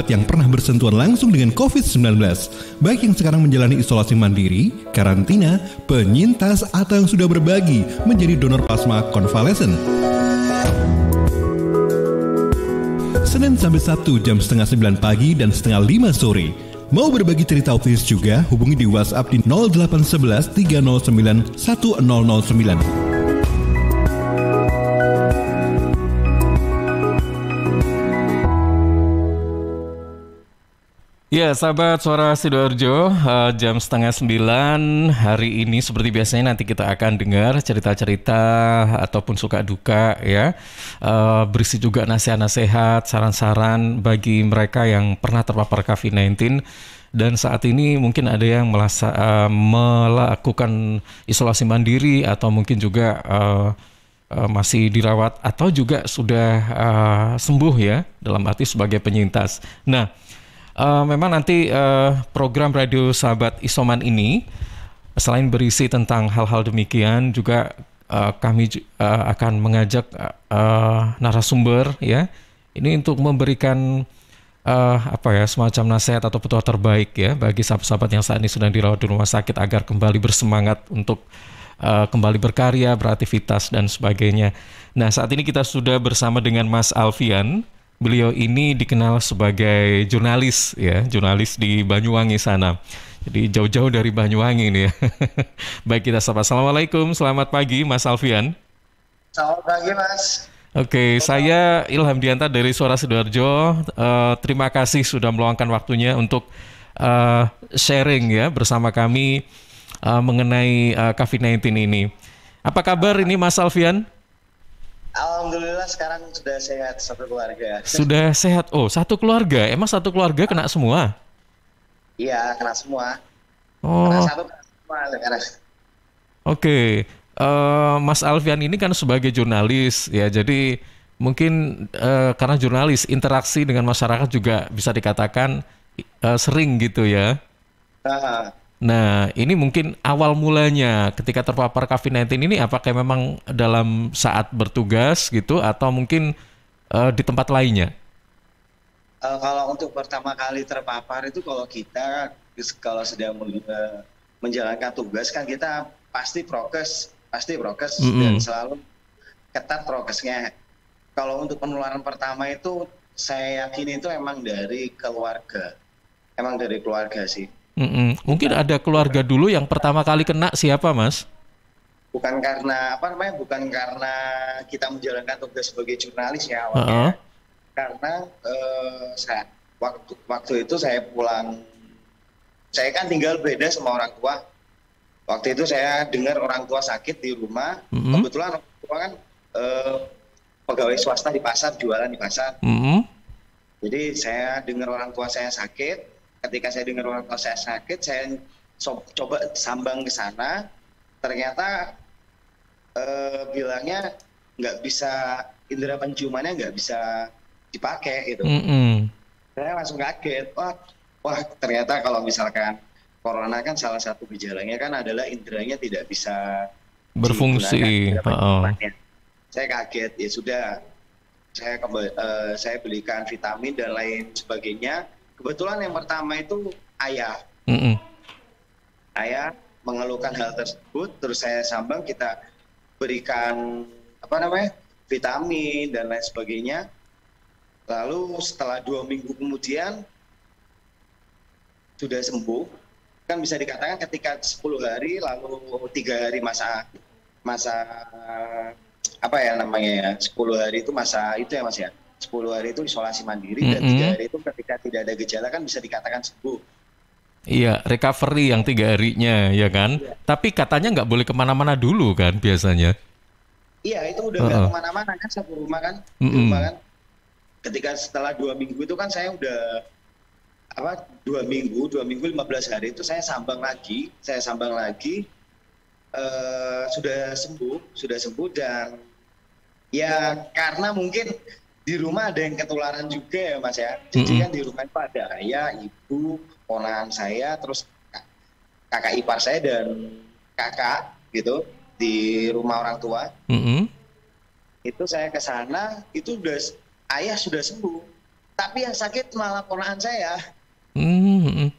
yang pernah bersentuhan langsung dengan COVID-19, baik yang sekarang menjalani isolasi mandiri, karantina, penyintas, atau yang sudah berbagi menjadi donor plasma konvalesen. Senin sampai Sabtu jam setengah 9 pagi dan setengah 5 sore. Mau berbagi cerita optimis juga, hubungi di WhatsApp di 0811 309 1009. Ya, sahabat Suara Sidoarjo, jam setengah 9 hari ini seperti biasanya nanti kita akan dengar cerita-cerita ataupun suka duka ya, berisi juga nasihat-nasihat, saran-saran bagi mereka yang pernah terpapar COVID-19 dan saat ini mungkin ada yang melakukan isolasi mandiri atau mungkin juga masih dirawat atau juga sudah sembuh ya, dalam arti sebagai penyintas. Nah, memang nanti program Radio Sahabat Isoman ini selain berisi tentang hal-hal demikian juga kami akan mengajak narasumber ya ini untuk memberikan semacam nasihat atau petua terbaik ya bagi sahabat-sahabat yang saat ini sedang dirawat di rumah sakit agar kembali bersemangat untuk kembali berkarya, beraktivitas dan sebagainya. Nah, saat ini kita sudah bersama dengan Mas Alfian. Beliau ini dikenal sebagai jurnalis ya, jurnalis di Banyuwangi sana. Jadi jauh-jauh dari Banyuwangi nih ya. Baik, kita sapa. Assalamualaikum, selamat pagi Mas Alfian. Selamat pagi Mas. Oke, saya Ilham Dianta dari Suara Sidoarjo. Terima kasih sudah meluangkan waktunya untuk sharing ya bersama kami mengenai COVID-19 ini. Apa kabar ini Mas Alfian? Alhamdulillah sekarang sudah sehat satu keluarga. Sudah sehat. Oh, satu keluarga. Emang satu keluarga kena semua? Iya, kena semua. Oh. Kena satu kena semua. Oke. Mas Alfian ini kan sebagai jurnalis ya. Jadi mungkin karena jurnalis interaksi dengan masyarakat juga bisa dikatakan sering gitu ya. Nah, ini mungkin awal mulanya ketika terpapar COVID-19 ini apakah memang dalam saat bertugas gitu atau mungkin di tempat lainnya? Kalau untuk pertama kali terpapar itu kalau sedang menjalankan tugas kan kita pasti prokes dan selalu ketat prokesnya. Kalau untuk penularan pertama itu saya yakin itu emang dari keluarga sih. Mungkin ada keluarga dulu yang pertama kali kena siapa, Mas? Bukan karena kita menjalankan tugas sebagai jurnalis ya awalnya. Karena waktu itu saya pulang, saya kan tinggal beda sama orang tua. Waktu itu saya dengar orang tua sakit di rumah. Kebetulan orang tua kan pegawai swasta di pasar, jualan di pasar. Jadi saya dengar orang tua saya sakit. Ketika saya dengar orang tua saya sakit, saya coba sambang ke sana. Ternyata bilangnya nggak bisa, indera penciumannya nggak bisa dipakai gitu. Saya langsung kaget. Wah ternyata kalau misalkan corona kan salah satu gejalanya kan adalah inderanya tidak bisa berfungsi. Saya kaget. Ya sudah, saya belikan vitamin dan lain sebagainya. Kebetulan yang pertama itu ayah. Ayah mengeluhkan hal tersebut, terus saya sambang, kita berikan vitamin dan lain sebagainya. Lalu setelah 2 minggu kemudian sudah sembuh. Kan bisa dikatakan ketika 10 hari lalu 3 hari masa 10 hari itu masa itu ya Mas ya. 10 hari itu isolasi mandiri dan 3 hari itu ketika tidak ada gejala kan bisa dikatakan sembuh. Iya, recovery yang 3 harinya ya kan. Iya. Tapi katanya nggak boleh kemana-mana dulu kan biasanya. Iya, itu udah nggak kemana-mana kan, satu rumah kan. Rumah kan. Ketika setelah 2 minggu itu kan saya udah 2 minggu 15 hari itu saya sambang lagi. Sudah sembuh dan ya karena mungkin di rumah ada yang ketularan juga ya Mas ya. Jadi kan di rumah itu ada ayah, ibu, ponakan saya, terus kakak ipar saya dan kakak gitu di rumah orang tua. Itu saya ke sana, itu ayah sudah sembuh. Tapi yang sakit malah ponakan saya. Hmm.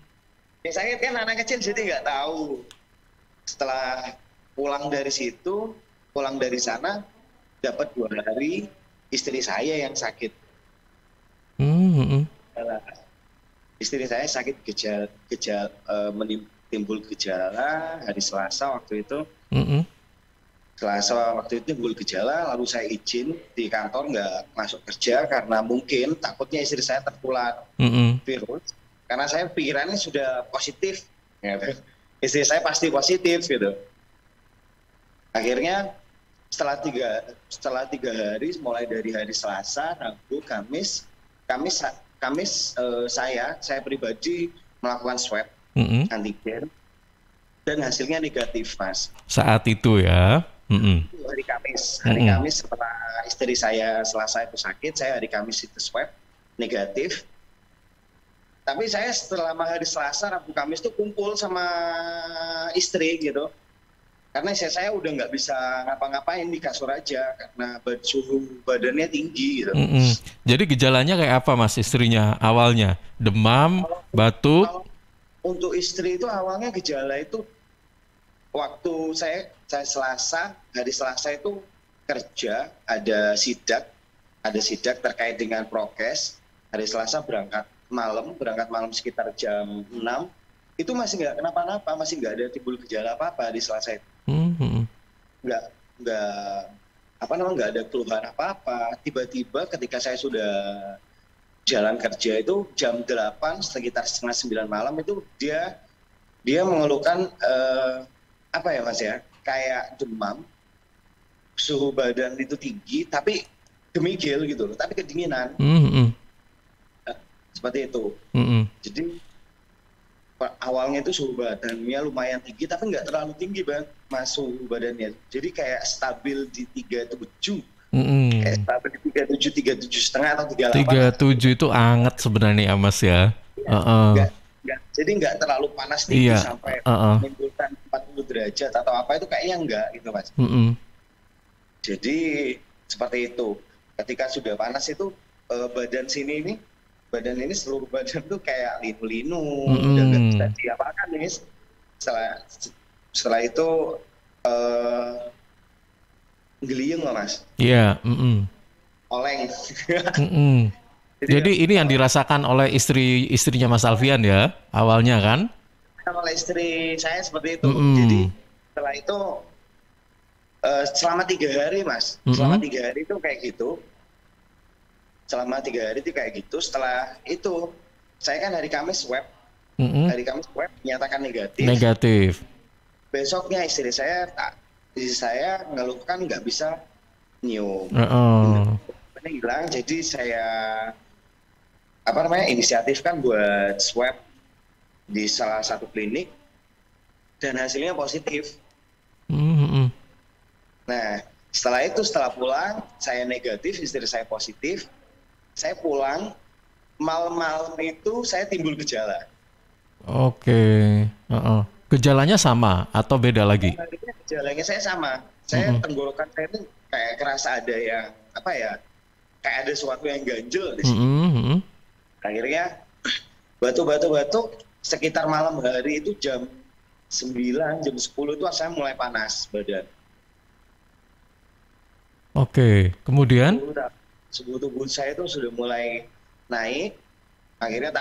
Yang sakit kan anak kecil, jadi nggak tahu. Setelah pulang dari sana, dapat 2 hari, istri saya yang sakit. Hmm. Istri saya sakit timbul gejala hari Selasa waktu itu. Hmm. Selasa waktu itu timbul gejala, lalu saya izin di kantor nggak masuk kerja karena mungkin takutnya istri saya tertular virus. Karena saya pikirannya sudah positif, gitu. Istri saya pasti positif gitu. Akhirnya setelah tiga hari, mulai dari hari Selasa, Rabu, Kamis, saya pribadi melakukan swab antigen dan hasilnya negatif, Mas. Saat itu ya. Hari Kamis setelah istri saya Selasa itu sakit, saya hari Kamis itu swab negatif. Tapi saya selama hari Selasa, Rabu, Kamis tuh kumpul sama istri gitu. Karena saya udah nggak bisa ngapa-ngapain di kasur aja karena suhu badannya tinggi gitu. Jadi gejalanya kayak apa, Mas, istrinya awalnya? Demam, batuk? Untuk istri itu awalnya gejala itu waktu saya hari Selasa itu kerja, ada sidak terkait dengan prokes. Hari Selasa berangkat malam sekitar jam 6, itu masih nggak kenapa-napa, masih nggak ada timbul gejala apa-apa di Selasa itu. Nggak ada keluhan apa-apa. Tiba-tiba ketika saya sudah jalan kerja itu jam 8 sekitar setengah 9 malam itu dia mengeluhkan Mas ya, kayak demam, suhu badan itu tinggi tapi gemigil gitu loh, tapi kedinginan. Seperti itu. Jadi awalnya itu suhu badannya lumayan tinggi tapi nggak terlalu tinggi, Bang, Mas, suhu badannya. Jadi kayak stabil di 37. Kayak stabil di 37,5 atau 38. 37 itu anget sebenarnya ya, Mas ya. Jadi nggak terlalu panas tinggi sampai menimbulkan 40 derajat atau apa, itu kayaknya enggak gitu, Mas. Jadi seperti itu. Ketika sudah panas itu badan ini seluruh badan tuh kayak linu-linu dan nggak bisa diapakan nih. Setelah itu geliyeng loh, Mas. Iya. Oleng. Jadi ini yang dirasakan oleh istrinya Mas Alfian ya awalnya kan? Oleh istri saya seperti itu. Jadi setelah itu selama 3 hari, Mas. Selama 3 hari itu kayak gitu. Setelah itu saya kan hari Kamis swab. Hari Kamis swab dinyatakan negatif. Besoknya istri saya mengeluhkan nggak bisa nyium. Ini hilang, jadi saya inisiatifkan buat swab di salah satu klinik dan hasilnya positif. Nah, setelah pulang saya negatif, istri saya positif. Saya pulang malam-malam itu saya timbul gejala. Oke. Gejalanya sama atau beda lagi? Gejalanya saya sama. Saya tenggorokan saya itu kayak kerasa ada yang kayak ada sesuatu yang ganjel di sini. Akhirnya batuk sekitar malam hari itu jam 9, jam 10 itu saya mulai panas badan. Oke, kemudian? Suhu tubuh saya itu sudah mulai naik. Akhirnya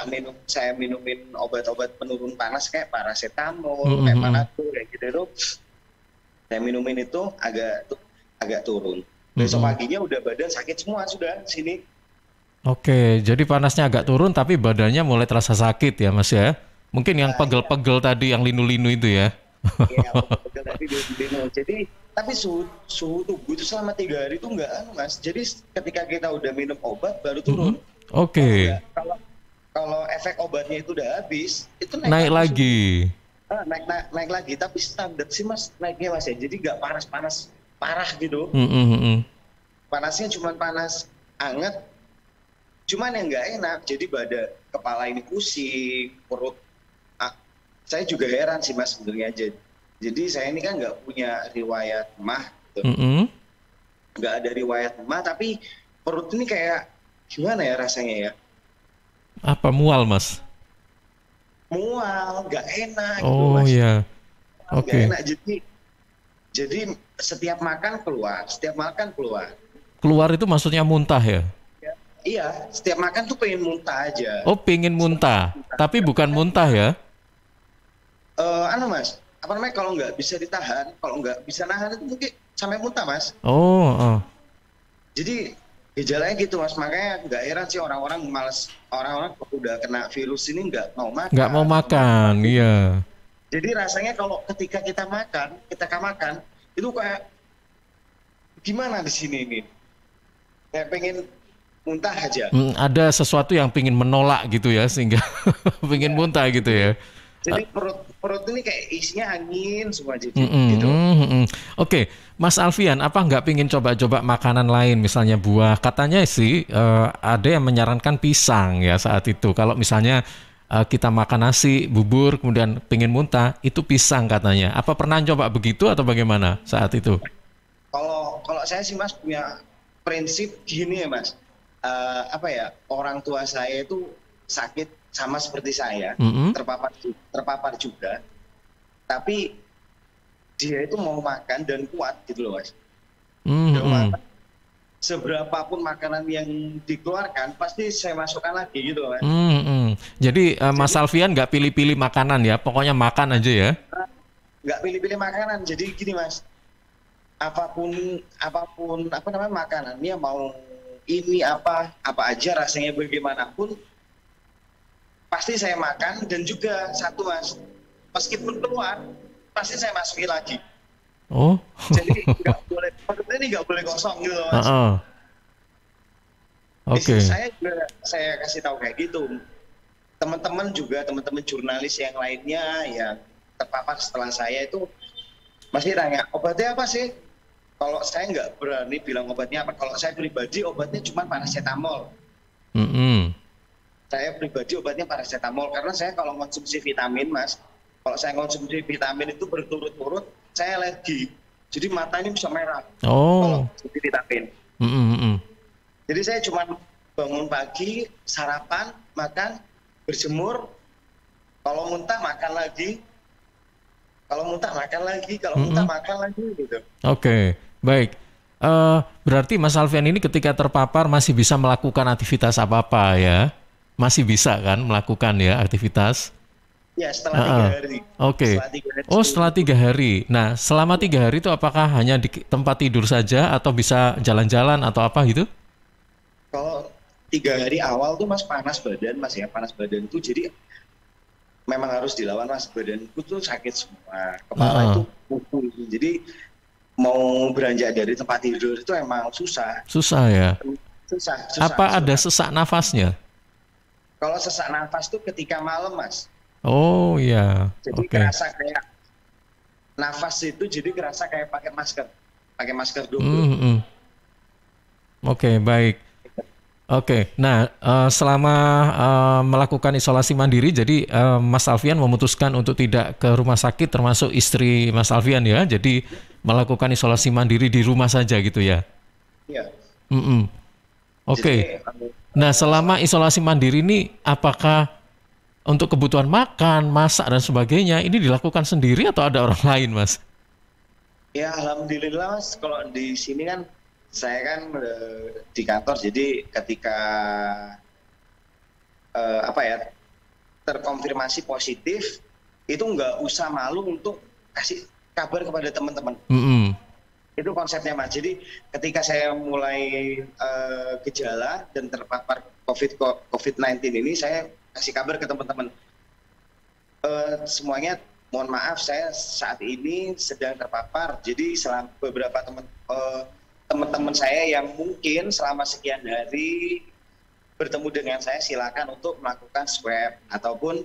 saya minumin obat-obat penurun panas kayak paracetamol, kayak Panadol, kayak gitu itu. Saya minumin itu agak turun. Besok paginya udah badan sakit semua sudah sini. Oke, jadi panasnya agak turun tapi badannya mulai terasa sakit ya, Mas ya. Mungkin yang pegel-pegel tadi, yang linu-linu itu ya. Iya, pegel tadi linu. Jadi tapi suhu tubuh itu selama 3 hari itu enggak, Mas. Jadi ketika kita udah minum obat baru turun. Oke. Kalau efek obatnya itu udah habis, itu naik lagi. Naik lagi, tapi standar sih, Mas, naiknya, Mas ya. Jadi nggak panas-panas parah gitu. Panasnya cuma panas anget. Cuman yang nggak enak, jadi kepala ini pusing, perut. Saya juga heran sih, Mas, sebenarnya aja. Jadi saya ini kan nggak punya riwayat emah, gitu. Nggak ada riwayat emah, tapi perut ini kayak gimana ya rasanya ya? Apa mual, Mas? Mual, nggak enak gitu Oh Mas. ya, Nggak oke. enak, jadi setiap makan keluar, setiap makan keluar. Keluar itu maksudnya muntah ya? Iya, setiap makan tuh pengen muntah aja. Oh, pingin muntah, tapi bukan muntah ya? Anu Mas, apa namanya, kalau nggak bisa ditahan, kalau nggak bisa nahan itu mungkin sampai muntah Mas. Oh, Jadi gejalanya gitu Mas, makanya nggak heran sih orang-orang malas, orang-orang kalau udah kena virus ini nggak mau nggak mau makan. makan, iya. Jadi rasanya kalau ketika kita makan, itu kayak gimana di sini ini? Kayak pengen muntah aja. Ada sesuatu yang pingin menolak gitu ya, sehingga pingin Ya. muntah gitu ya. Jadi perut perut ini kayak isinya angin semua jadi Mm-mm, gitu. mm-mm. Oke, Mas Alfian, apa nggak pingin coba-coba makanan lain, misalnya buah? Katanya sih ada yang menyarankan pisang ya saat itu. Kalau misalnya kita makan nasi, bubur, kemudian pingin muntah, itu pisang katanya. Apa pernah coba begitu atau bagaimana saat itu? Kalau kalau saya sih Mas punya prinsip gini ya Mas. Apa ya, orang tua saya itu sakit sama seperti saya, Mm-mm, terpapar juga, tapi dia itu mau makan dan kuat gitu loh Mas. Dia mau mm-mm, makan, seberapapun makanan yang dikeluarkan pasti saya masukkan lagi gitu loh Mas. mm-mm. Jadi Mas Jadi Alfian nggak pilih-pilih makanan ya, pokoknya makan aja ya. nggak pilih-pilih makanan. Jadi gini Mas, apapun apapun apa namanya makanannya, mau ini apa aja rasanya bagaimanapun pasti saya makan. Dan juga satu Mas, meskipun keluar pasti saya masukin lagi. Oh, Jadi nggak boleh, perutnya ini nggak boleh kosong gitu loh Mas. heeh. Istri Oke. saya juga saya kasih tahu kayak gitu. Teman-teman juga, teman-teman jurnalis yang lainnya yang terpapar setelah saya itu masih tanya, obatnya apa sih? Kalau saya nggak berani bilang obatnya apa. Kalau saya pribadi obatnya cuma paracetamol. Mm-mm. Saya pribadi obatnya paracetamol karena saya kalau konsumsi vitamin Mas, kalau saya konsumsi vitamin itu berturut-turut saya alergi. Jadi mata ini bisa merah kalau Oh, konsumsi vitamin. mm-mm, mm-mm. Jadi saya cuma bangun pagi, sarapan, makan, berjemur, kalau muntah makan lagi, kalau muntah makan lagi, kalau muntah Mm-mm. makan lagi gitu. Oke, baik. Berarti Mas Alfian ini ketika terpapar masih bisa melakukan aktivitas apa-apa ya? Masih bisa kan melakukan ya aktivitas? Ya setelah tiga Heeh. hari, Oke. setelah 3 hari Oh, setelah 3 hari. Nah, selama 3 hari itu apakah hanya di tempat tidur saja atau bisa jalan-jalan atau apa gitu? kalau 3 hari awal tuh Mas panas badan Mas ya, panas badan tuh jadi memang harus dilawan Mas, badanku tuh sakit semua, kepala Heeh. itu pukul, jadi mau beranjak dari tempat tidur itu emang susah, Susah ya. susah, susah, Apa ada susah. sesak nafasnya? Kalau sesak nafas tuh ketika malam Mas, Oh ya, jadi oke. kerasa kayak nafas itu jadi kerasa kayak pakai masker double. Mhm. Oke, baik. Oke, nah selama melakukan isolasi mandiri, jadi Mas Alfian memutuskan untuk tidak ke rumah sakit, termasuk istri Mas Alfian ya, jadi melakukan isolasi mandiri di rumah saja gitu ya. Iya. Mm-mm. Jadi Oke, nah selama isolasi mandiri ini, apakah untuk kebutuhan makan, masak dan sebagainya ini dilakukan sendiri atau ada orang lain, Mas? ya alhamdulillah Mas, kalau di sini kan saya kan di kantor, jadi ketika apa ya, terkonfirmasi positif itu nggak usah malu untuk kasih kabar kepada teman-teman. Mm-mm. Itu konsepnya Mas. Jadi ketika saya mulai gejala dan terpapar COVID-19 ini, saya kasih kabar ke teman-teman. Semuanya mohon maaf, saya saat ini sedang terpapar. Jadi beberapa teman-teman saya yang mungkin selama sekian hari bertemu dengan saya, silakan untuk melakukan swab ataupun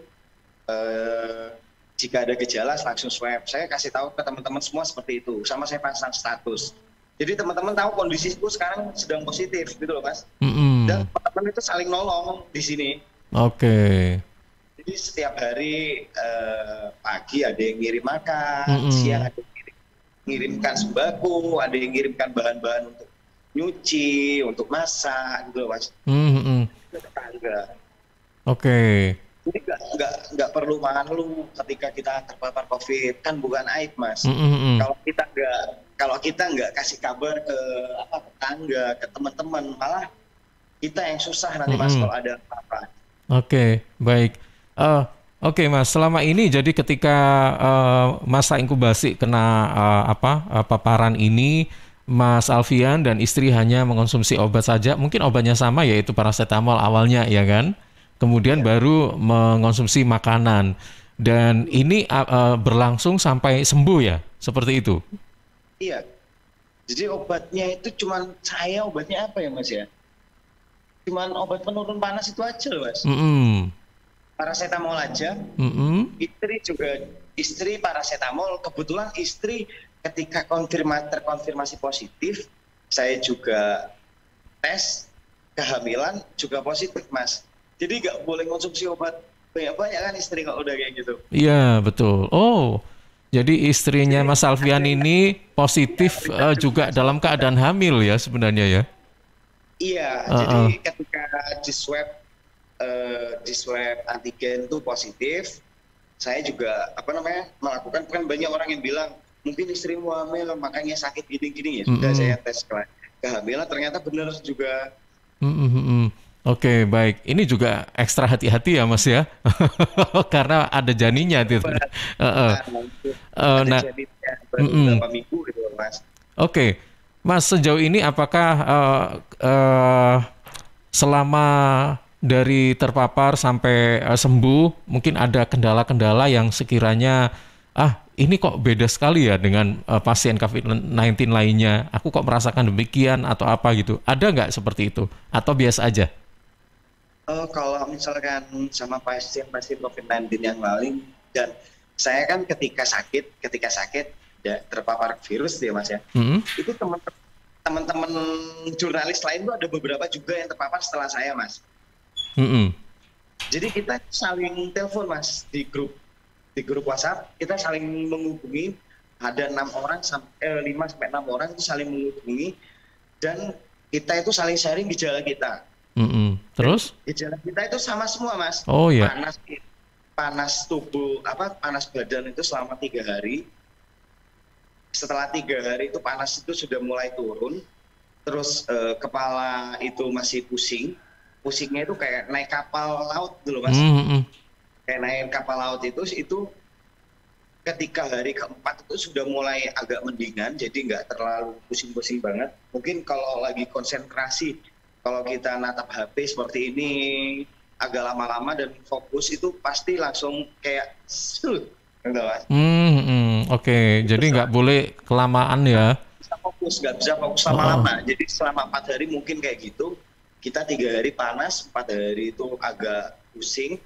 jika ada gejala langsung swab. Saya kasih tahu ke teman-teman semua seperti itu, sama saya pasang status. Jadi teman-teman tahu kondisiku sekarang sedang positif gitu loh Mas. Dan Mm-mm. teman-teman itu saling nolong di sini. Oke. Jadi setiap hari pagi ada yang ngirim makan, Mm-mm. siang ada yang ngirimkan sembako, ada yang ngirimkan bahan-bahan untuk nyuci, untuk masak gitu loh Mas. Mm-mm. Tetangga. Oke. Jadi nggak perlu malu ketika kita terpapar COVID, kan bukan aib Mas. Mm-mm. Kalau kita nggak kasih kabar ke tetangga, ke teman-teman, malah kita yang susah nanti Mas Mm-mm. kalau ada apa-apa. Oke, baik. Eh, oke Mas, selama ini jadi ketika masa inkubasi kena paparan ini, Mas Alfian dan istri hanya mengkonsumsi obat saja. Mungkin obatnya sama yaitu paracetamol awalnya ya kan? Kemudian Iya, baru mengkonsumsi makanan. Dan ini berlangsung sampai sembuh ya, seperti itu. iya. Jadi obatnya itu obatnya apa ya Mas ya? Cuman obat penurun panas itu aja loh Mas. Mm-mm. Paracetamol aja. Mm-mm. Istri paracetamol. Kebetulan istri ketika terkonfirmasi positif, saya juga tes kehamilan juga positif Mas. Jadi nggak boleh konsumsi obat banyak-banyak kan istri kalau udah kayak gitu. Iya, betul. Oh, jadi istrinya Jadi Mas Alfian ada yang ini positif berita juga juga dalam sebenarnya. keadaan hamil ya sebenarnya ya. Iya, Heeh. jadi ketika di swab antigen itu positif, saya juga melakukan, kan banyak orang yang bilang mungkin istrimu hamil makanya sakit gini-gini, ya sudah saya Mm-mm. tes kehamilan ternyata benar juga. Mm-mm. Oke, baik. Ini juga ekstra hati-hati ya, Mas ya. Karena ada janinnya itu. Berat. Heeh. Itu ada Nah, jadinya baru mm-mm. beberapa minggu gitu Mas. Oke, Mas sejauh ini apakah selama dari terpapar sampai sembuh, mungkin ada kendala-kendala yang sekiranya ini kok beda sekali ya dengan pasien COVID-19 lainnya. Aku kok merasakan demikian atau apa gitu. Ada nggak seperti itu? Atau biasa aja? Kalau misalkan sama pasien-pasien COVID-19 yang lain, dan saya kan ketika sakit terpapar virus ya Mas ya, Mm-mm. itu teman-teman jurnalis lain tuh ada beberapa juga yang terpapar setelah saya Mas. Mm-mm. Jadi kita saling telepon Mas di grup WhatsApp, kita saling menghubungi, ada 5 sampai 6 orang itu saling menghubungi, dan kita itu saling sharing gejala kita. Mm-mm. Dan Terus? gejala kita itu sama semua Mas. Oh ya. Panas, panas tubuh, panas badan itu selama 3 hari. Setelah 3 hari itu panas itu sudah mulai turun. Terus kepala itu masih pusing. Pusingnya itu kayak naik kapal laut dulu Mas. Mm-mm. Kayak naik kapal laut itu ketika hari keempat itu sudah mulai agak mendingan, jadi nggak terlalu pusing-pusing banget. Mungkin kalau lagi konsentrasi, kalau kita natap HP seperti ini agak lama-lama dan fokus itu pasti langsung kayak gitu Mas. Oke, jadi Itu nggak boleh kelamaan ya. nggak bisa fokus Oh, lama-lama. Jadi selama 4 hari mungkin kayak gitu. Kita 3 hari panas, 4 hari itu agak pusing.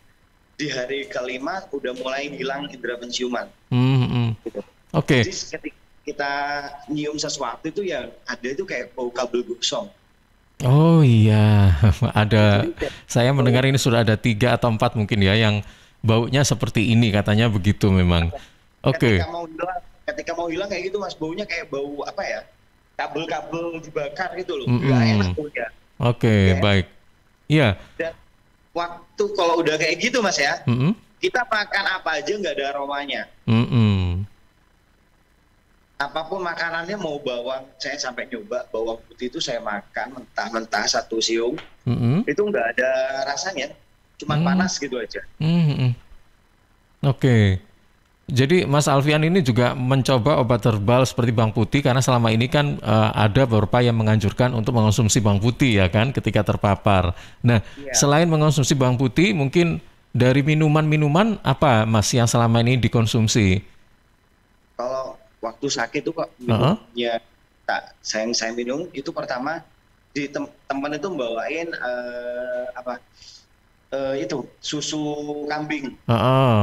Di hari kelima udah mulai hilang indera penciuman. Gitu. oke. Jadi ketika kita nyium sesuatu itu yang ada itu kayak bau kabel gosong. Oh iya, ada. Jadi kayak Saya bau mendengar ini sudah ada 3 atau 4 mungkin ya yang baunya seperti ini katanya begitu memang. ketika Oke. mau hilang, ketika mau hilang kayak gitu Mas, baunya kayak bau apa ya? Kabel-kabel dibakar gitu loh. Nggak enak Mm-mm. baunya. Oke, Nggak enak. baik. Iya. Dan waktu kalau udah kayak gitu Mas ya, Mm-mm. kita makan apa aja nggak ada aromanya. Mm-mm. Apapun makanannya, mau bawang, saya sampai nyoba bawang putih itu saya makan mentah-mentah 1 siung, Mm-mm. itu nggak ada rasanya, cuman Mm. panas gitu aja. Mm-mm. Oke. Jadi Mas Alfian ini juga mencoba obat herbal seperti bawang putih karena selama ini kan ada beberapa yang menganjurkan untuk mengonsumsi bawang putih ya kan ketika terpapar. Nah, Iya. selain mengonsumsi bawang putih, mungkin dari minuman-minuman apa Mas yang selama ini dikonsumsi? Kalau waktu sakit tuh kok Heeh. minumnya saya minum itu pertama di teman itu bawain itu susu kambing. Heeh.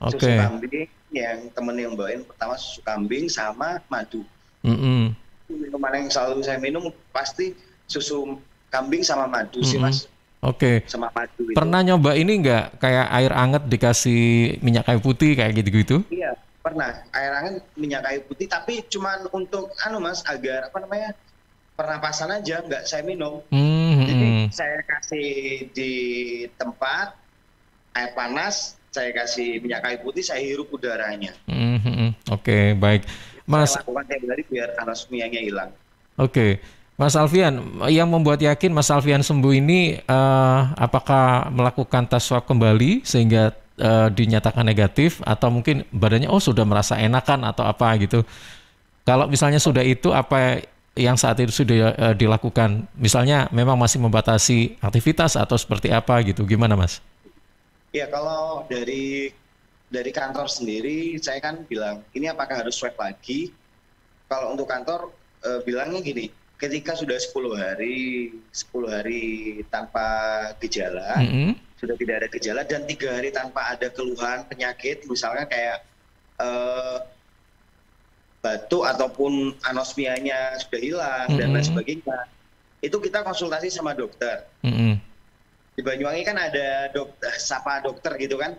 Susu Oke. kambing yang temen yang bawain pertama susu kambing sama madu. Mm-mm. Minuman yang selalu saya minum pasti susu kambing sama madu sih Mm-mm. Mas, Oke. sama madu itu. Pernah nyoba ini nggak kayak air anget dikasih minyak kayu putih kayak gitu-gitu? Iya, pernah. Air hangat, minyak kayu putih, tapi cuman untuk Mas, agar pernapasan aja, nggak saya minum. Jadi Hmm. saya kasih di tempat, air panas, saya kasih minyak kayu putih, saya hirup udaranya. Oke, baik. Mas, Saya lakukan tiap hari biar anosmianya hilang. oke. Mas Alfian, yang membuat yakin Mas Alfian sembuh ini apakah melakukan tes swab kembali sehingga dinyatakan negatif atau mungkin badannya sudah merasa enakan atau apa gitu. Kalau misalnya sudah itu, apa yang saat itu sudah dilakukan? Misalnya memang masih membatasi aktivitas atau seperti apa gitu. Gimana Mas? Ya, kalau dari kantor sendiri, saya kan bilang, ini apakah harus swab lagi? Kalau untuk kantor, bilangnya gini, ketika sudah 10 hari tanpa gejala, sudah tidak ada gejala, dan 3 hari tanpa ada keluhan penyakit, misalnya kayak batuk ataupun anosmianya sudah hilang, dan lain sebagainya, itu kita konsultasi sama dokter. Di Banyuwangi kan ada sapa dokter gitu kan.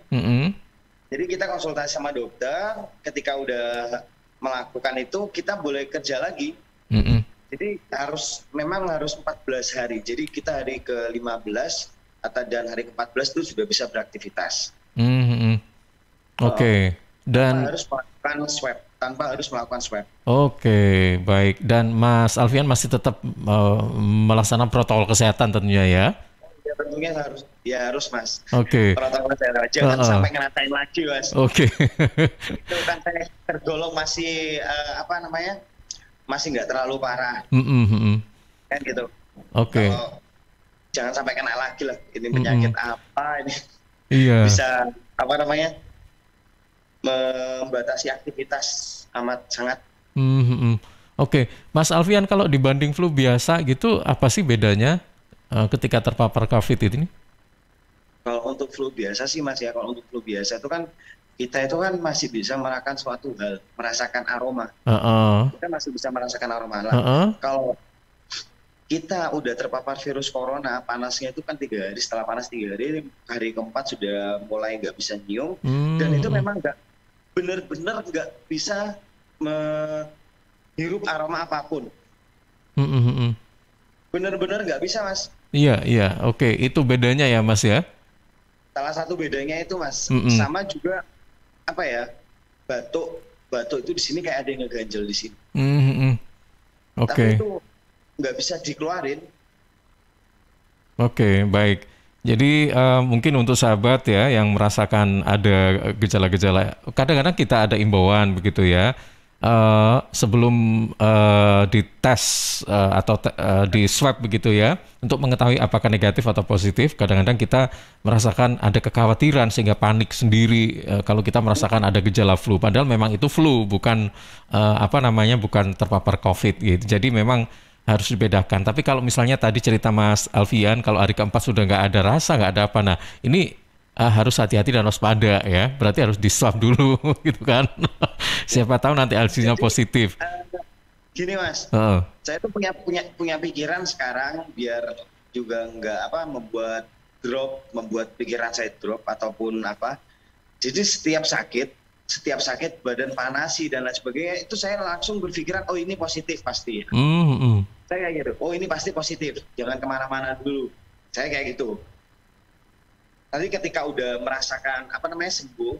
Jadi kita konsultasi sama dokter, ketika udah melakukan itu, kita boleh kerja lagi. Jadi memang harus 14 hari. Jadi kita hari ke-15 dan hari ke-14 itu sudah bisa beraktivitas. Oke. Dan tanpa harus melakukan swab. Oke, baik. Dan Mas Alfian masih tetap melaksanakan protokol kesehatan tentunya ya? Ya tentunya harus Mas. Oke. Protokol kesehatan, jangan sampai ngerasain lagi Mas. Oke. Itu kan saya tergolong masih masih nggak terlalu parah. Kan gitu. Oke. Jangan sampai kena lagi lah. Ini penyakit apa ini? Iya. Bisa membatasi aktivitas amat sangat. Oke, Mas Alfian, kalau dibanding flu biasa gitu, apa sih bedanya ketika terpapar COVID ini? Kalau untuk flu biasa sih Mas ya, kalau untuk flu biasa itu kan kita itu kan masih bisa merasakan suatu hal, merasakan aroma. Kita masih bisa merasakan aroma lah. Kalau kita udah terpapar virus corona, panasnya itu kan 3 hari, setelah panas 3 hari, hari ke-4 sudah mulai nggak bisa nyium, dan itu memang benar-benar nggak bisa menghirup aroma apapun. Benar-benar nggak bisa Mas. Iya, oke. Itu bedanya ya Mas ya? Salah satu bedanya itu Mas, sama juga batuk itu di sini kayak ada yang ngeganjel di sini. Tapi itu nggak bisa dikeluarin. Oke, baik. Jadi mungkin untuk sahabat ya yang merasakan ada gejala-gejala, kadang-kadang kita ada imbauan begitu ya. Sebelum dites atau di swab begitu ya, untuk mengetahui apakah negatif atau positif, kadang-kadang kita merasakan ada kekhawatiran sehingga panik sendiri kalau kita merasakan ada gejala flu, padahal memang itu flu, bukan bukan terpapar COVID gitu. Jadi memang harus dibedakan. Tapi kalau misalnya tadi cerita Mas Alfian, kalau hari ke-4 sudah nggak ada rasa, nggak ada apa, nah ini harus hati-hati dan waspada ya. Berarti harus di-swab dulu gitu kan. Siapa tahu nanti hasilnya positif. Gini Mas, saya tuh punya pikiran sekarang biar juga nggak membuat pikiran saya drop ataupun apa. Jadi setiap sakit badan panasi dan lain sebagainya, itu saya langsung berpikiran, oh ini positif pasti. Saya kayak gitu, oh ini pasti positif, jangan kemana-mana dulu. Saya kayak gitu. Nanti ketika udah merasakan sembuh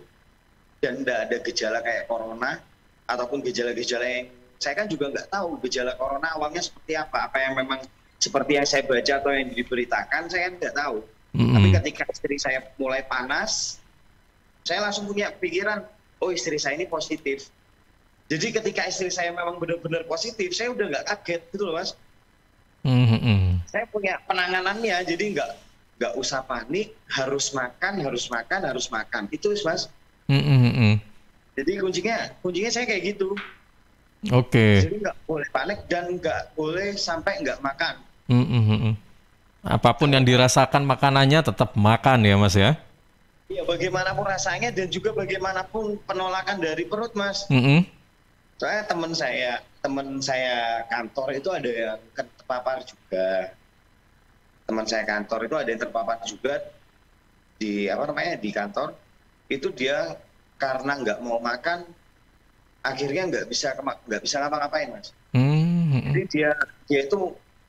dan tidak ada gejala kayak corona ataupun gejala-gejala yang saya kan juga nggak tahu gejala corona awalnya seperti apa yang memang seperti yang saya baca atau yang diberitakan, saya kan nggak tahu. Tapi ketika istri saya mulai panas, saya langsung punya pikiran, oh istri saya ini positif. Jadi ketika istri saya memang benar-benar positif, saya udah nggak kaget gitu loh Mas. Saya punya penanganannya, jadi nggak usah panik, harus makan itu Mas. Jadi kuncinya saya kayak gitu. Jadi nggak boleh panik dan nggak boleh sampai nggak makan. Apapun yang dirasakan makanannya tetap makan ya Mas ya. Iya, bagaimanapun rasanya dan juga bagaimanapun penolakan dari perut Mas. Soalnya teman saya kantor itu ada yang terpapar juga. Teman saya kantor itu ada yang terpapar juga di di kantor. Itu dia karena nggak mau makan, akhirnya nggak bisa ngapa-ngapain Mas. Jadi dia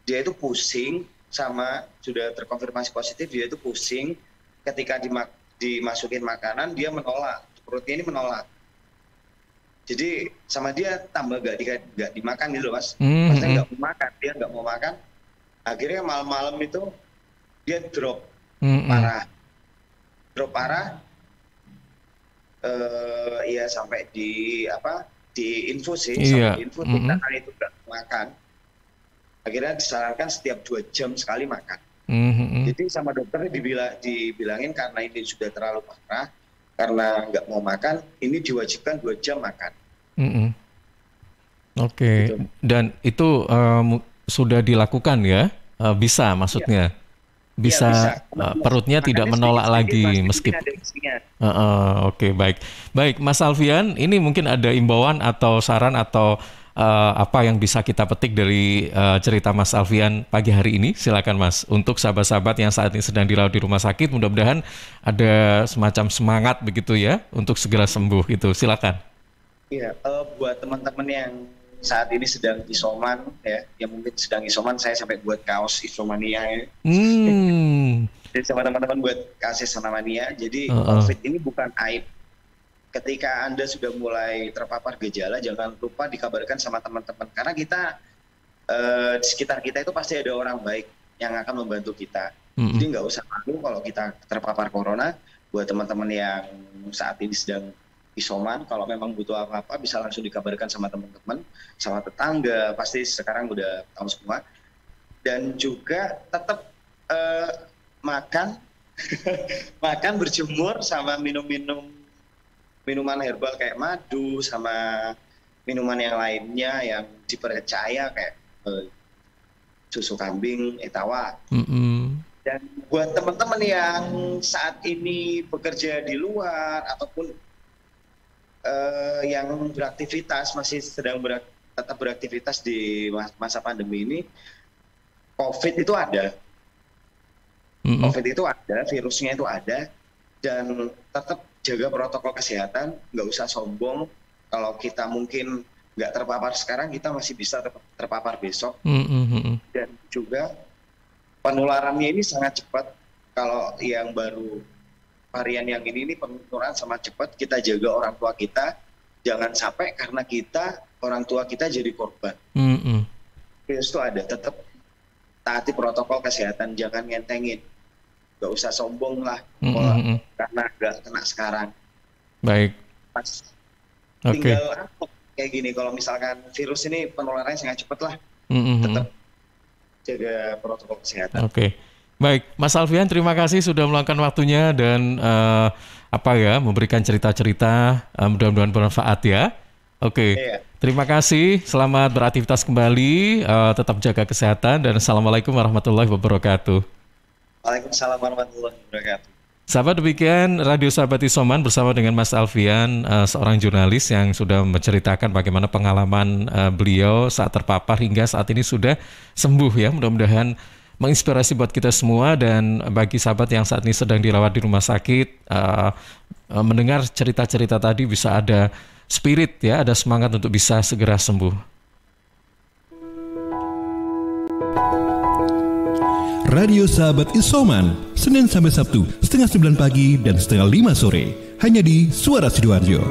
itu pusing, sama sudah terkonfirmasi positif, dia itu pusing ketika dimasukin makanan dia menolak, perutnya ini menolak. Jadi sama dia tambah nggak dimakan gitu loh, Mas. Maksudnya nggak mau makan, dia nggak mau makan. Akhirnya malam-malam itu dia drop parah. Ya sampai di infus sih, sampai di infus karena itu nggak makan. Akhirnya disarankan setiap 2 jam sekali makan. Jadi sama dokternya dibilangin karena ini sudah terlalu parah, karena nggak mau makan, ini diwajibkan 2 jam makan. Oke. Gitu. Dan itu sudah dilakukan ya? Bisa maksudnya? Ya. Bisa, perutnya tidak menolak lagi meskipun. Oke, baik. Baik, Mas Alfian, ini mungkin ada imbauan atau saran atau apa yang bisa kita petik dari cerita Mas Alfian pagi hari ini? Silakan Mas, untuk sahabat-sahabat yang saat ini sedang dirawat di rumah sakit, mudah-mudahan ada semacam semangat begitu ya untuk segera sembuh itu. Silakan. Iya, buat teman-teman yang saat ini sedang isoman ya, yang mungkin sedang isoman, saya sampai buat kaos isomania ya. Jadi sama teman-teman buat kaos isomania. Jadi COVID ini bukan aib. Ketika Anda sudah mulai terpapar gejala, jangan lupa dikabarkan sama teman-teman. Karena kita di sekitar kita itu pasti ada orang baik yang akan membantu kita. Jadi nggak usah malu kalau kita terpapar corona. Buat teman-teman yang saat ini sedang isoman, kalau memang butuh apa-apa bisa langsung dikabarkan sama teman-teman, sama tetangga, pasti sekarang udah tahu semua. Dan juga tetap makan, berjemur, sama minuman herbal kayak madu, sama minuman yang lainnya yang dipercaya kayak susu kambing, etawa. Dan buat teman-teman yang saat ini bekerja di luar ataupun yang beraktivitas, masih sedang tetap beraktivitas di masa pandemi ini, COVID itu ada. COVID itu ada, virusnya itu ada, dan tetap jaga protokol kesehatan, nggak usah sombong. Kalau kita mungkin nggak terpapar sekarang, kita masih bisa terpapar besok. Dan juga penularannya ini sangat cepat. Kalau yang baru varian yang ini penularan sangat cepat. Kita jaga orang tua kita, jangan sampai karena kita, orang tua kita jadi korban. Virus itu ada, tetap taati protokol kesehatan, jangan ngentengin. Gak usah sombong lah, karena gak kena sekarang. Baik. Tinggal kayak gini, kalau misalkan virus ini penularannya sangat cepat lah, tetap jaga protokol kesehatan. Baik, Mas Alfian, terima kasih sudah meluangkan waktunya dan memberikan cerita-cerita, mudah-mudahan bermanfaat ya. Terima kasih, selamat beraktivitas kembali, tetap jaga kesehatan dan Assalamualaikum warahmatullahi wabarakatuh. Waalaikumsalam warahmatullahi wabarakatuh. Sahabat, demikian Radio Sahabat Isoman bersama dengan Mas Alfian, seorang jurnalis yang sudah menceritakan bagaimana pengalaman beliau saat terpapar hingga saat ini sudah sembuh ya. Mudah-mudahan menginspirasi buat kita semua, dan bagi sahabat yang saat ini sedang dirawat di rumah sakit, mendengar cerita-cerita tadi bisa ada spirit ya, ada semangat untuk bisa segera sembuh. Radio Sahabat Isoman, Senin sampai Sabtu, 6:30 pagi dan 5:30 sore, hanya di Suara Sidoarjo.